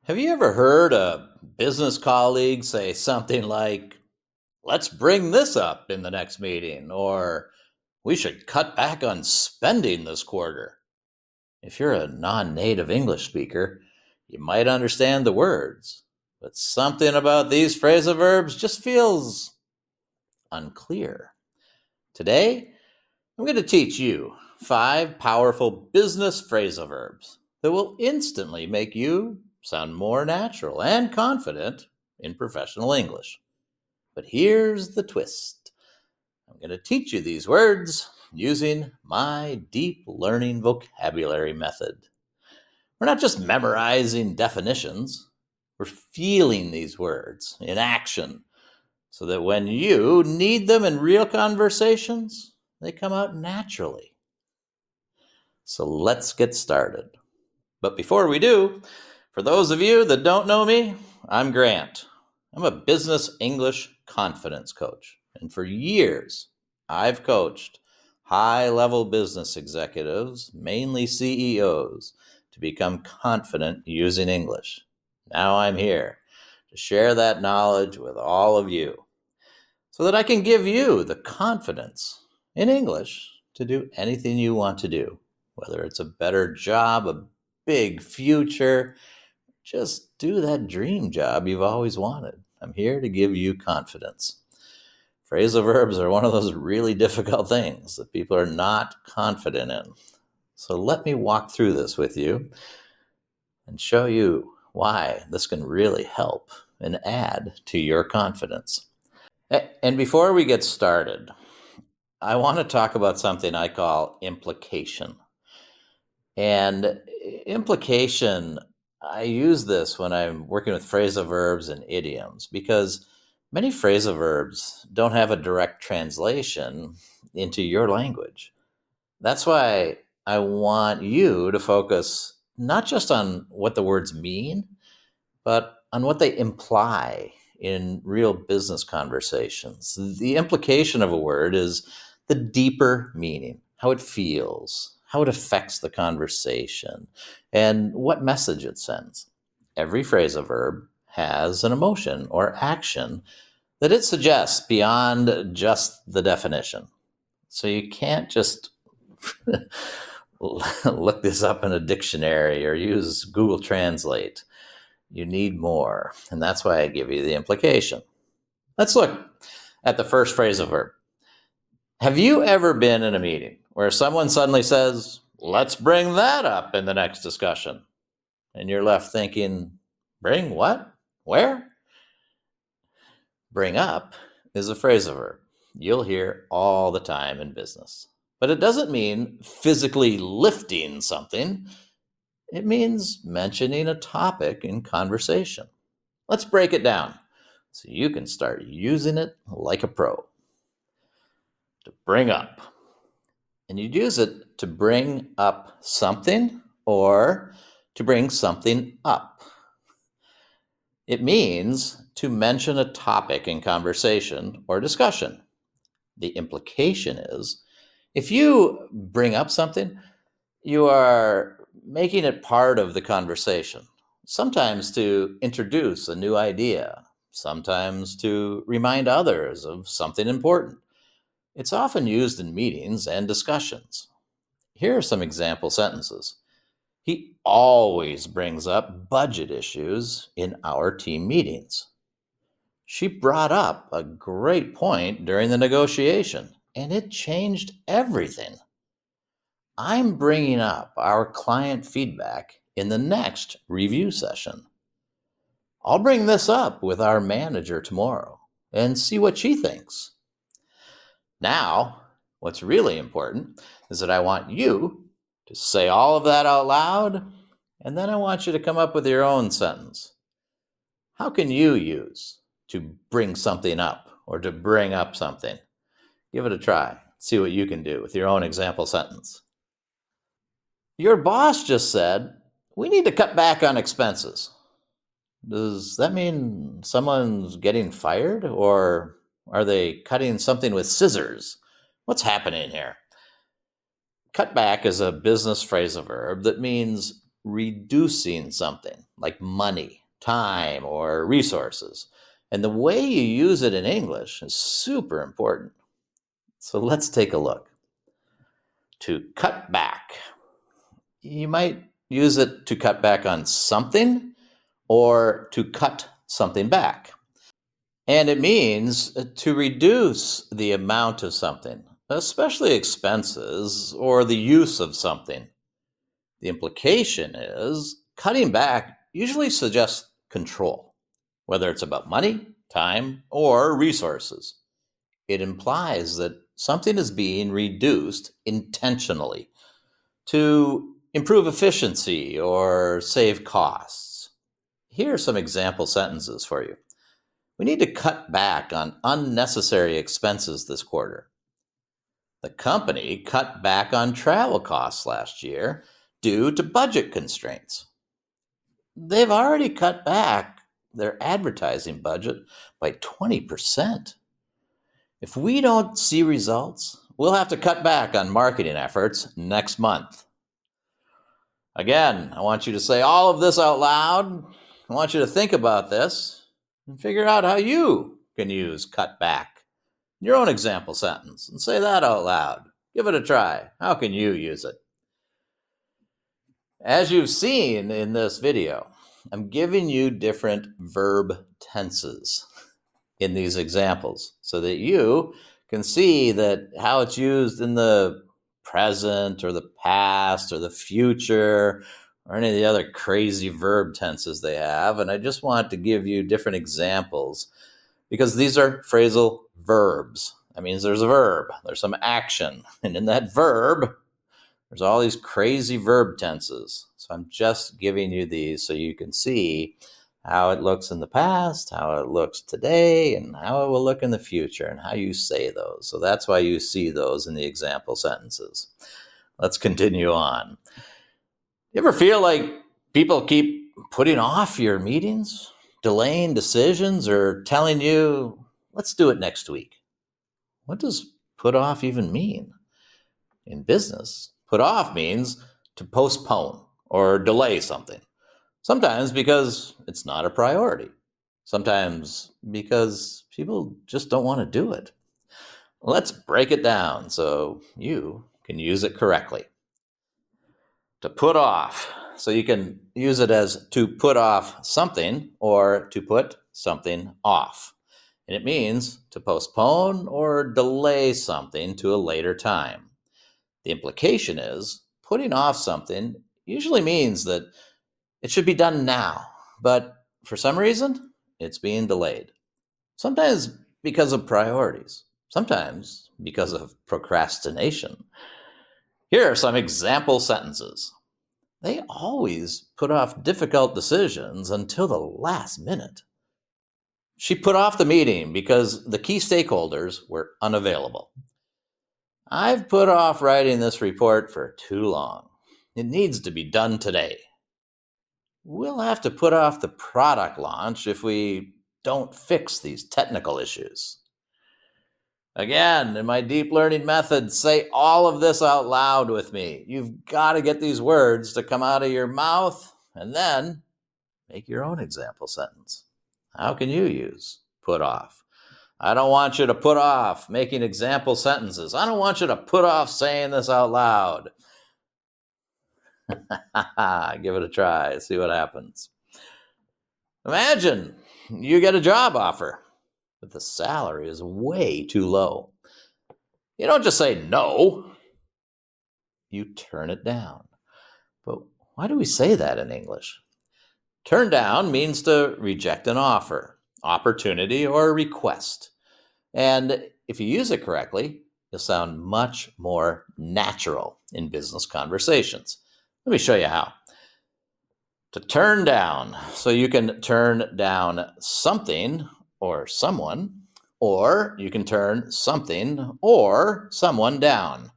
Have you ever heard a business colleague say something like, let's bring this up in the next meeting, or we should cut back on spending this quarter? If you're a non native English speaker, you might understand the words, but something about these phrasal verbs just feels unclear. Today, I'm going to teach you 5 powerful business phrasal verbs that will instantly make you sound more natural and confident in professional English. But here's the twist. I'm going to teach you these words using my deep learning vocabulary method. We're not just memorizing definitions, we're feeling these words in action so that when you need them in real conversations, they come out naturally. So let's get started. But before we do, for those of you that don't know me, I'm Grant. I'm a business English confidence coach. And for years, I've coached high-level business executives, mainly CEOs, to become confident using English. Now I'm here to share that knowledge with all of you so that I can give you the confidence in English to do anything you want to do, whether it's a better job, a big future, just do that dream job you've always wanted. I'm here to give you confidence. Phrasal verbs are one of those really difficult things that people are not confident in. So let me walk through this with you and show you why this can really help and add to your confidence. And before we get started, I want to talk about something I call implication. And implication, I use this when I'm working with phrasal verbs and idioms because many phrasal verbs don't have a direct translation into your language. That's why I want you to focus not just on what the words mean, but on what they imply in real business conversations. The implication of a word is the deeper meaning, how it feels, how it affects the conversation, and what message it sends. Every phrasal verb has an emotion or action that it suggests beyond just the definition. So you can't just look this up in a dictionary or use Google Translate. You need more. And that's why I give you the implication. Let's look at the first phrasal verb. Have you ever been in a meeting where someone suddenly says, let's bring that up in the next discussion? And you're left thinking, bring what? Where? Bring up is a phrasal verb you'll hear all the time in business. But it doesn't mean physically lifting something. It means mentioning a topic in conversation. Let's break it down so you can start using it like a pro. To bring up. And you'd use it to bring up something or to bring something up. It means to mention a topic in conversation or discussion. The implication is if you bring up something, you are making it part of the conversation, sometimes to introduce a new idea, sometimes to remind others of something important. It's often used in meetings and discussions. Here are some example sentences. He always brings up budget issues in our team meetings. She brought up a great point during the negotiation, and it changed everything. I'm bringing up our client feedback in the next review session. I'll bring this up with our manager tomorrow and see what she thinks. Now, what's really important is that I want you to say all of that out loud, and then I want you to come up with your own sentence. How can you use to bring something up or to bring up something? Give it a try. See what you can do with your own example sentence. Your boss just said, we need to cut back on expenses. Does that mean someone's getting fired, or are they cutting something with scissors? What's happening here? Cut back is a business phrasal verb that means reducing something like money, time, or resources. And the way you use it in English is super important. So let's take a look. To cut back. You might use it to cut back on something or to cut something back. And it means to reduce the amount of something, especially expenses or the use of something. The implication is cutting back usually suggests control, whether it's about money, time, or resources. It implies that something is being reduced intentionally to improve efficiency or save costs. Here are some example sentences for you. We need to cut back on unnecessary expenses this quarter. The company cut back on travel costs last year due to budget constraints. They've already cut back their advertising budget by 20%. If we don't see results, we'll have to cut back on marketing efforts next month. Again, I want you to say all of this out loud. I want you to think about this and figure out how you can use cut back in your own example sentence and say that out loud. Give it a try. How can you use it? As you've seen in this video, I'm giving you different verb tenses in these examples so that you can see that how it's used in the present or the past or the future or any of the other crazy verb tenses they have. And I just want to give you different examples because these are phrasal verbs. That means there's a verb, there's some action, and in that verb, there's all these crazy verb tenses. So I'm just giving you these so you can see how it looks in the past, how it looks today, and how it will look in the future, and how you say those. So that's why you see those in the example sentences. Let's continue on. You ever feel like people keep putting off your meetings, delaying decisions, or telling you, let's do it next week? What does put off even mean? In business, put off means to postpone or delay something. Sometimes because it's not a priority. Sometimes because people just don't want to do it. Let's break it down so you can use it correctly. To put off. So you can use it as to put off something or to put something off. And it means to postpone or delay something to a later time. The implication is putting off something usually means that it should be done now, but for some reason, it's being delayed. Sometimes because of priorities, sometimes because of procrastination. Here are some example sentences. They always put off difficult decisions until the last minute. She put off the meeting because the key stakeholders were unavailable. I've put off writing this report for too long. It needs to be done today. We'll have to put off the product launch if we don't fix these technical issues. Again, in my deep learning method, say all of this out loud with me. You've got to get these words to come out of your mouth and then make your own example sentence. How can you use put off? I don't want you to put off making example sentences. I don't want you to put off saying this out loud. Give it a try, see what happens. Imagine you get a job offer, but the salary is way too low. You don't just say no, you turn it down. But why do we say that in English? Turn down means to reject an offer, opportunity, or request. And if you use it correctly, you'll sound much more natural in business conversations. Let me show you how. To turn down. So you can turn down something or someone, or you can turn something or someone down.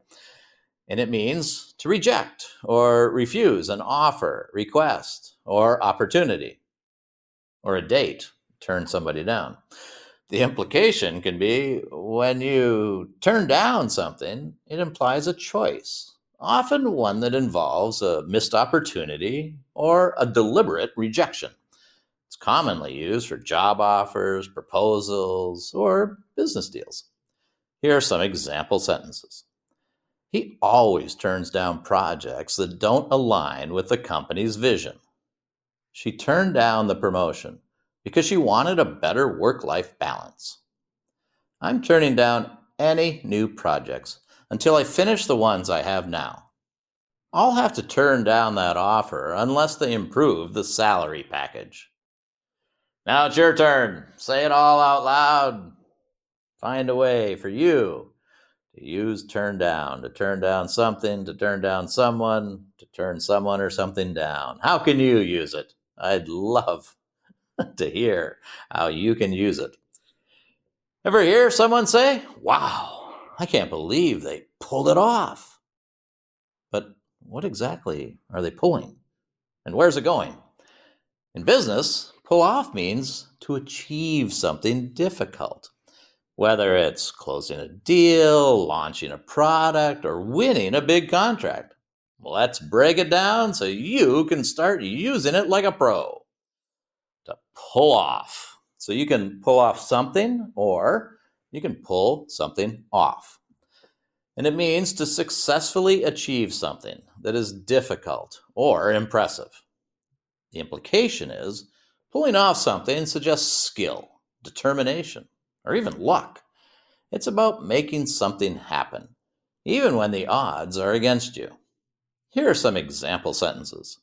And it means to reject or refuse an offer, request, or opportunity, or a date. Turn somebody down. The implication can be when you turn down something, it implies a choice, often one that involves a missed opportunity or a deliberate rejection. It's commonly used for job offers, proposals, or business deals. Here are some example sentences. He always turns down projects that don't align with the company's vision. She turned down the promotion because she wanted a better work-life balance. I'm turning down any new projects until I finish the ones I have now. I'll have to turn down that offer unless they improve the salary package. Now it's your turn. Say it all out loud. Find a way for you to use turn down, to turn down something, to turn down someone, to turn someone or something down. How can you use it? I'd love to hear how you can use it. Ever hear someone say, "Wow, I can't believe they pulled it off"? But what exactly are they pulling? And where's it going? In business, pull off means to achieve something difficult. Whether it's closing a deal, launching a product, or winning a big contract. Let's break it down so you can start using it like a pro. To pull off. So you can pull off something or you can pull something off. And it means to successfully achieve something that is difficult or impressive. The implication is pulling off something suggests skill, determination, or even luck. It's about making something happen, even when the odds are against you. Here are some example sentences.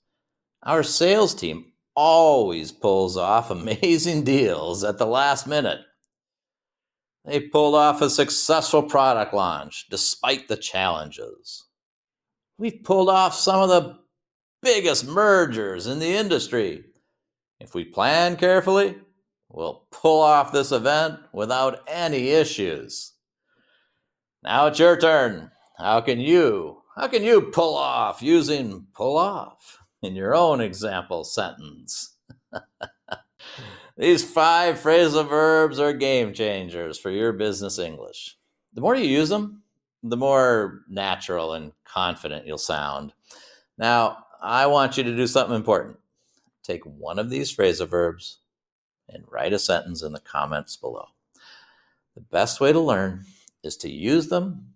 Our sales team always pulls off amazing deals at the last minute. They pulled off a successful product launch despite the challenges. We've pulled off some of the biggest mergers in the industry. If we plan carefully, we'll pull off this event without any issues. Now it's your turn. How can you pull off using pull off in your own example sentence? These 5 phrasal verbs are game changers for your business English. The more you use them, the more natural and confident you'll sound. Now, I want you to do something important. Take one of these phrasal verbs and write a sentence in the comments below. The best way to learn is to use them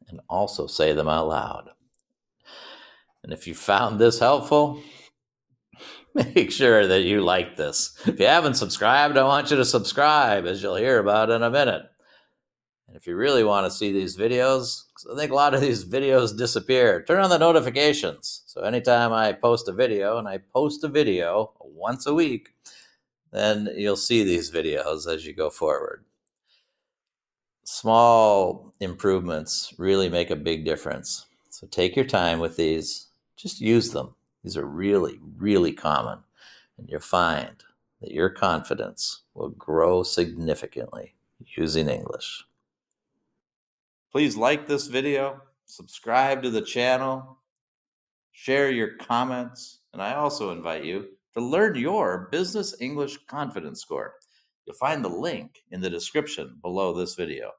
and also say them out loud. And if you found this helpful, make sure that you like this. If you haven't subscribed, I want you to subscribe, as you'll hear about in a minute. And if you really want to see these videos, because I think a lot of these videos disappear, turn on the notifications. So anytime I post a video, and I post a video once a week, then you'll see these videos as you go forward. Small improvements really make a big difference. So take your time with these. Just use them. These are really, really common. And you'll find that your confidence will grow significantly using English. Please like this video, subscribe to the channel, share your comments, and I also invite you to learn your Business English Confidence Score. You'll find the link in the description below this video.